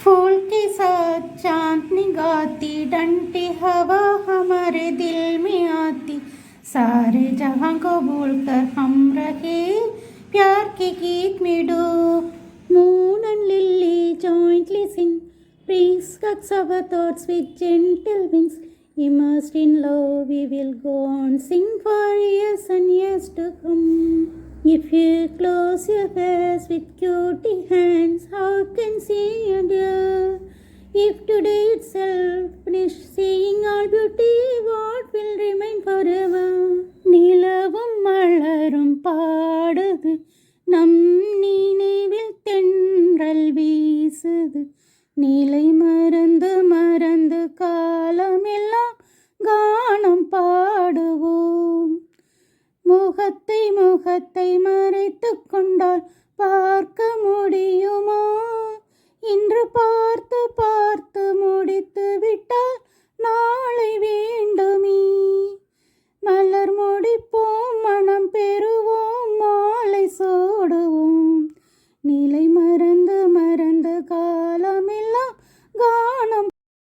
फूल के साथ चांदनी गाती, डंटी हवा हमारे दिल में आती, सारे जहां को भूलकर हम रहे प्यार के गीत में डूब. Moon and lily jointly sing, breeze cuts our thoughts with gentle wings. Immersed in love, we will go on, sing for years and years to come. If you close your eyes with cutie hands, how can see you dear? If today itself finish seeing all beauty, what will remain forever? நிலவும் மலரும் பாடுது, நம் நினைவில் தென்றல் வீசுது, நிலை மறந்து மறந்து காலமெல்லாம் கானம் பாடுவோம். முகத்தை முகத்தை மறைத்து கொண்டால் பார்க்க முடியும்